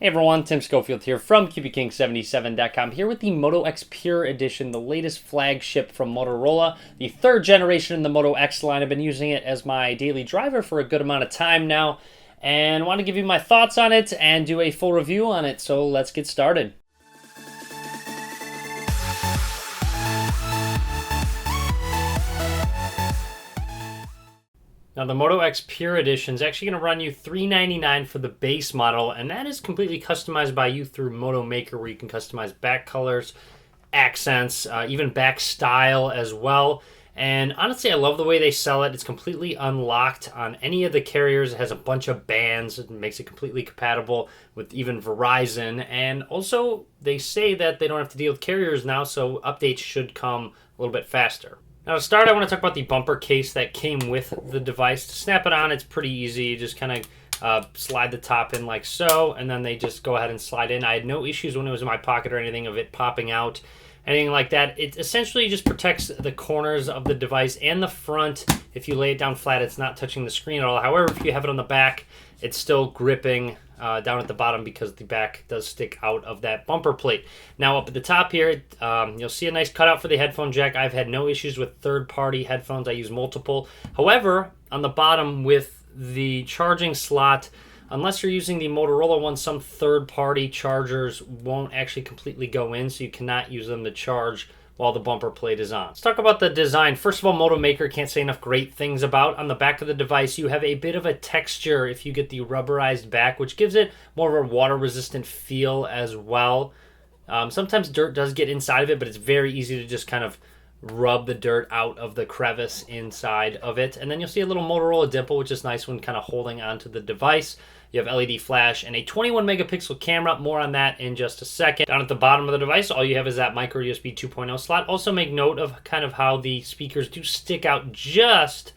Hey everyone, Tim Schofield here from CubeKing77.com, here with the Moto X Pure Edition, the latest flagship from Motorola, the third generation in the Moto X line. I've been using it as my daily driver for a good amount of time now, and want to give you my thoughts on it and do a full review on it, so let's get started. Now, the Moto X Pure Edition is actually going to run you $399 for the base model, and that is completely customized by you through Moto Maker, where you can customize back colors, accents, even back style as well. And honestly, I love the way they sell it. It's completely unlocked on any of the carriers. It has a bunch of bands. It makes it completely compatible with even Verizon. And also, they say that they don't have to deal with carriers now, so updates should come a little bit faster. Now to start, I want to talk about the bumper case that came with the device. To snap it on, it's pretty easy. You just kind of slide the top in like so, and then they just go ahead and slide in. I had no issues when it was in my pocket or anything of it popping out, anything like that. It essentially just protects the corners of the device and the front. If you lay it down flat, it's not touching the screen at all. However, if you have it on the back, it's still gripping down at the bottom because the back does stick out of that bumper plate. Now up at the top here, you'll see a nice cutout for the headphone jack. I've had no issues with third-party headphones. I use multiple. However, on the bottom with the charging slot, unless you're using the Motorola one, some third-party chargers won't actually completely go in, so you cannot use them to charge while the bumper plate is on. Let's talk about the design. First of all, Moto Maker can't say enough great things about. On the back of the device, you have a bit of a texture if you get the rubberized back, which gives it more of a water-resistant feel as well. Sometimes dirt does get inside of it, but it's very easy to just kind of rub the dirt out of the crevice inside of it. And then you'll see a little Motorola dimple, which is nice when kind of holding onto the device. You have LED flash and a 21 megapixel camera. More on that in just a second. Down at the bottom of the device, all you have is that micro USB 2.0 slot. Also make note of kind of how the speakers do stick out just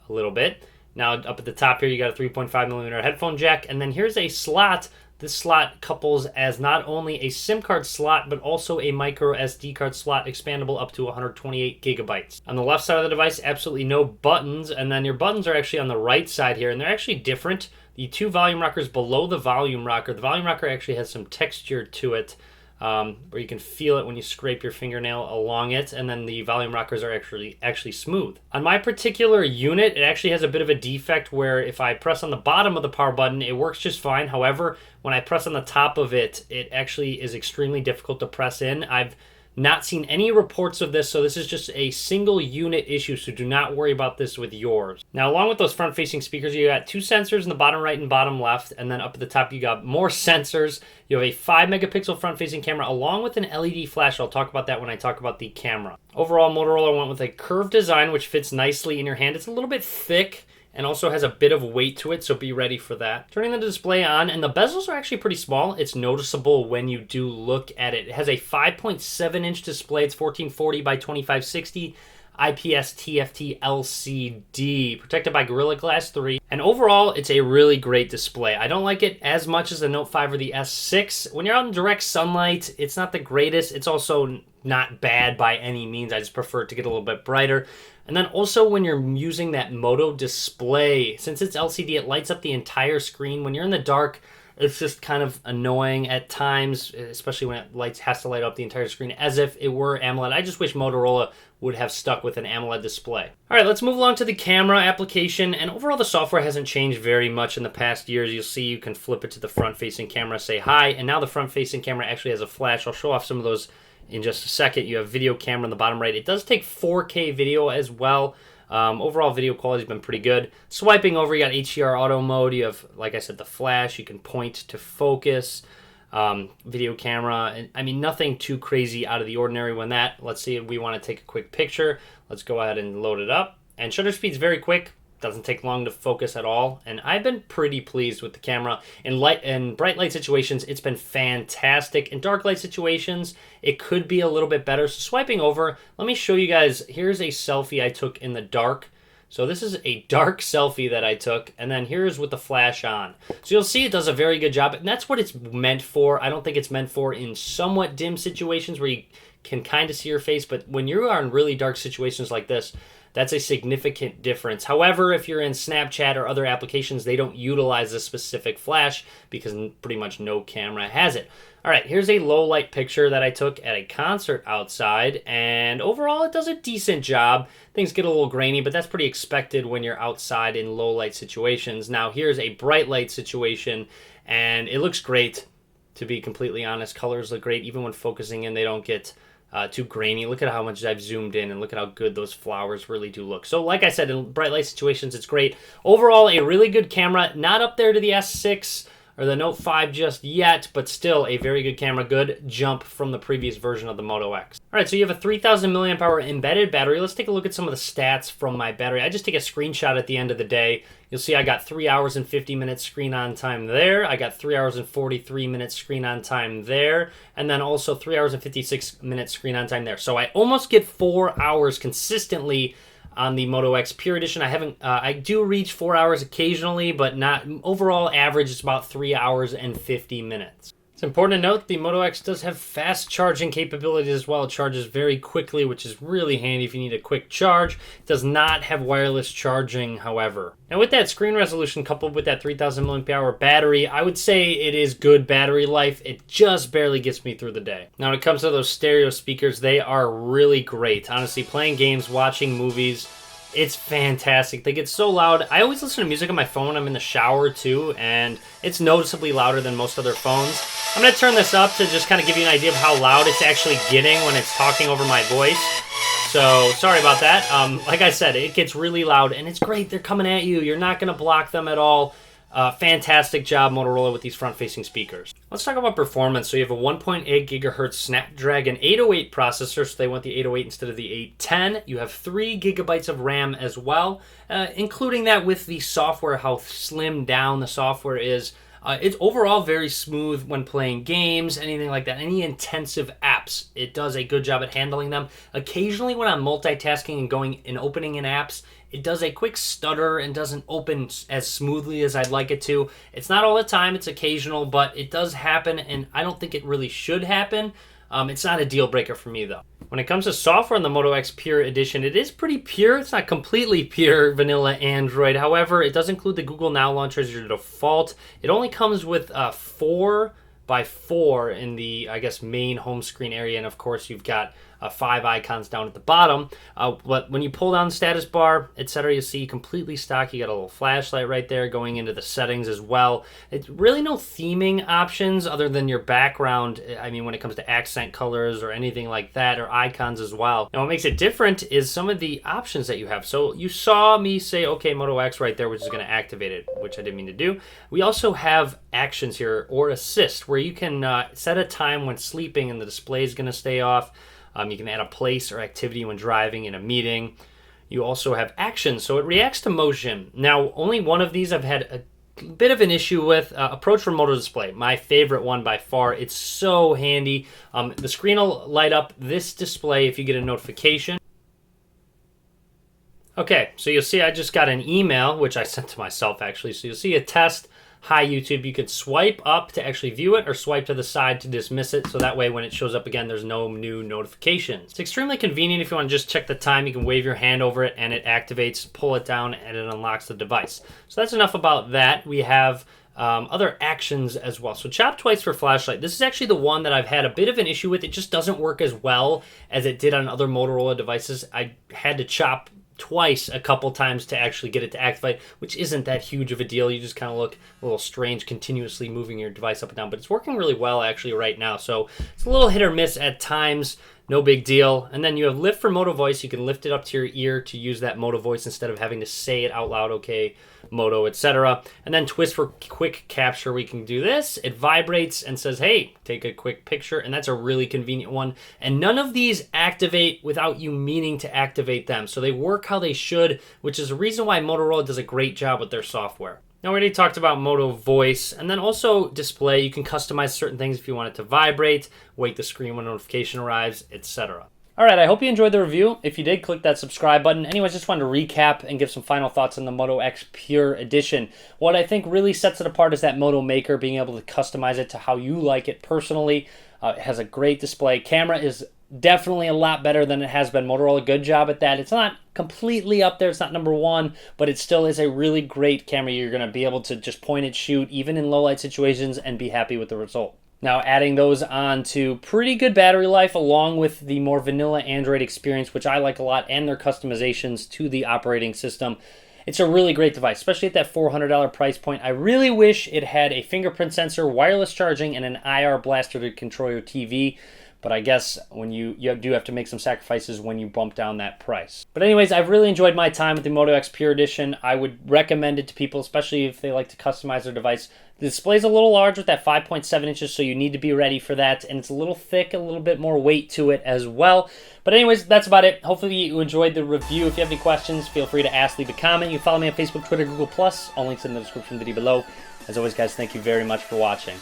a little bit. Now up at the top here, you got a 3.5 millimeter headphone jack. And then here's a slot. This slot couples as not only a SIM card slot, but also a micro SD card slot, expandable up to 128 gigabytes. On the left side of the device, absolutely no buttons, and then your buttons are actually on the right side here, and they're actually different. The two volume rockers below the volume rocker actually has some texture to it, where you can feel it when you scrape your fingernail along it, and then the volume rockers are actually smooth. On my particular unit, it actually has a bit of a defect where if I press on the bottom of the power button, it works just fine. However, when I press on the top of it, it actually is extremely difficult to press in. I've not seen any reports of this, so this is just a single unit issue, so do not worry about this with yours. Now, along with those front-facing speakers, you got two sensors in the bottom right and bottom left, and then up at the top you got more sensors. You have a 5 megapixel front-facing camera along with an LED flash. I'll talk about that when I talk about the camera. Overall, Motorola went with a curved design, which fits nicely in your hand. It's a little bit thick and also has a bit of weight to it, so be ready for that. Turning the display on, and the bezels are actually pretty small. It's noticeable when you do look at it. It has a 5.7-inch display. It's 1440 by 2560. IPS TFT LCD, protected by Gorilla Glass 3. And overall, it's a really great display. I don't like it as much as the Note 5 or the S6. When you're out in direct sunlight, it's not the greatest. It's also not bad by any means. I just prefer it to get a little bit brighter. And then also when you're using that Moto display, since it's LCD, it lights up the entire screen. When you're in the dark, it's just kind of annoying at times, especially when it has to light up the entire screen as if it were AMOLED. I just wish Motorola would have stuck with an AMOLED display. All right, let's move along to the camera application. And overall, the software hasn't changed very much in the past years. You'll see you can flip it to the front-facing camera, say hi, and now the front-facing camera actually has a flash. I'll show off some of those in just a second. You have video camera in the bottom right. It does take 4K video as well. Overall video quality has been pretty good. Swiping over, you got HDR auto mode. You have, like I said, the flash. You can point to focus. Video camera. And I mean, nothing too crazy out of the ordinary when that. Let's see if we want to take a quick picture. Let's go ahead and load it up. And shutter speed's very quick. Doesn't take long to focus at all, and I've been pretty pleased with the camera. In bright light situations, it's been fantastic. In dark light situations, it could be a little bit better. So swiping over, let me show you guys. Here's a selfie I took in the dark. So this is a dark selfie that I took, and then here's with the flash on. So you'll see it does a very good job, and that's what it's meant for. I don't think it's meant for in somewhat dim situations where you can kind of see your face, but when you are in really dark situations like this, That's a significant difference. However, if you're in Snapchat or other applications, they don't utilize this specific flash because pretty much no camera has it. All right, here's a low light picture that I took at a concert outside, and overall it does a decent job. Things get a little grainy, but that's pretty expected when you're outside in low light situations. Now here's a bright light situation, and it looks great, to be completely honest. Colors look great. Even when focusing in, they don't get too grainy. Look at how much I've zoomed in, and look at how good those flowers really do look. So like I said, in bright light situations, it's great. Overall, a really good camera. Not up there to the S6 or the Note 5 just yet, but still a very good camera. Good jump from the previous version of the Moto X. All right, so you have a 3,000 milliamp hour embedded battery. Let's take a look at some of the stats from my battery. I just take a screenshot at the end of the day. You'll see I got 3 hours and 50 minutes screen on time there. I got 3 hours and 43 minutes screen on time there. And then also 3 hours and 56 minutes screen on time there. So I almost get 4 hours consistently on the Moto X Pure Edition. I do reach 4 hours occasionally, but not overall average. It's about 3 hours and 50 minutes. It's important to note the Moto X does have fast charging capabilities as well. It charges very quickly, which is really handy if you need a quick charge. It does not have wireless charging, however. Now with that screen resolution coupled with that 3,000 mAh battery, I would say it is good battery life. It just barely gets me through the day. Now when it comes to those stereo speakers, they are really great. Honestly, playing games, watching movies, it's fantastic. They get so loud. I always listen to music on my phone. I'm in the shower too, and it's noticeably louder than most other phones. I'm going to turn this up to just kind of give you an idea of how loud it's actually getting when it's talking over my voice. So, sorry about that. Like I said, it gets really loud, and it's great. They're coming at you. You're not going to block them at all. Fantastic job, Motorola, with these front-facing speakers. Let's talk about performance. So you have a 1.8 gigahertz Snapdragon 808 processor, so they want the 808 instead of the 810. You have 3 gigabytes of RAM as well, including that with the software, how slimmed down the software is. It's overall very smooth when playing games, anything like that. Any intensive apps, it does a good job at handling them. Occasionally when I'm multitasking and going and opening in apps, it does a quick stutter and doesn't open as smoothly as I'd like it to. It's not all the time, it's occasional, but it does happen, and I don't think it really should happen. It's not a deal breaker for me though. When it comes to software in the Moto X Pure Edition, it is pretty pure. It's not completely pure vanilla Android. However, it does include the Google Now launcher as your default. It only comes with 4x4 in the, I guess, main home screen area, and of course you've got 5 icons down at the bottom. But when you pull down the status bar, etc., you'll see completely stock. You got a little flashlight right there going into the settings as well. It's really no theming options other than your background. I mean, when it comes to accent colors or anything like that, or icons as well. Now, what makes it different is some of the options that you have. So you saw me say, okay, Moto X right there, which is going to activate it, which I didn't mean to do. We also have actions here, or assist, where you can set a time when sleeping and the display is going to stay off. You can add a place or activity when driving in a meeting. You also have actions, so it reacts to motion. Now, only one of these I've had a bit of an issue with. Approach from Moto Display, my favorite one by far. It's so handy. The screen will light up this display if you get a notification. Okay, so you'll see I just got an email, which I sent to myself actually. So you'll see a test. Hi YouTube, you could swipe up to actually view it or swipe to the side to dismiss it, so that way when it shows up again there's no new notifications. It's extremely convenient if you want to just check the time. You can wave your hand over it and it activates, pull it down, and it unlocks the device. So that's enough about that. We have other actions as well. So chop twice for flashlight. This is actually the one that I've had a bit of an issue with. It just doesn't work as well as it did on other Motorola devices. I had to chop twice a couple times to actually get it to activate, which isn't that huge of a deal. You just kind of look a little strange continuously moving your device up and down, but it's working really well actually right now. So it's a little hit or miss at times. No big deal. And then you have lift for Moto Voice. You can lift it up to your ear to use that Moto Voice instead of having to say it out loud, okay, Moto, etc. And then twist for quick capture. We can do this. It vibrates and says, hey, take a quick picture. And that's a really convenient one. And none of these activate without you meaning to activate them. So they work how they should, which is the reason why Motorola does a great job with their software. Now, we already talked about Moto Voice, and then also display. You can customize certain things if you want it to vibrate, wake the screen when a notification arrives, etc. All right, I hope you enjoyed the review. If you did, click that subscribe button. Anyways, just wanted to recap and give some final thoughts on the Moto X Pure Edition. What I think really sets it apart is that Moto Maker, being able to customize it to how you like it personally. It has a great display. Camera is Definitely a lot better than it has been. Motorola, good job at that. It's not completely up there. It's not number one, but it still is a really great camera. You're going to be able to just point and shoot, even in low light situations, and be happy with the result. Now, adding those on to pretty good battery life, along with the more vanilla Android experience, which I like a lot, and their customizations to the operating system. It's a really great device, especially at that $400 price point. I really wish it had a fingerprint sensor, wireless charging, and an IR blaster to control your TV. But I guess when you do have to make some sacrifices when you bump down that price. But anyways, I've really enjoyed my time with the Moto X Pure Edition. I would recommend it to people, especially if they like to customize their device. The display's a little large with that 5.7 inches, so you need to be ready for that. And it's a little thick, a little bit more weight to it as well. But anyways, that's about it. Hopefully you enjoyed the review. If you have any questions, feel free to ask, leave a comment. You can follow me on Facebook, Twitter, Google+. All links in the description video below. As always, guys, thank you very much for watching.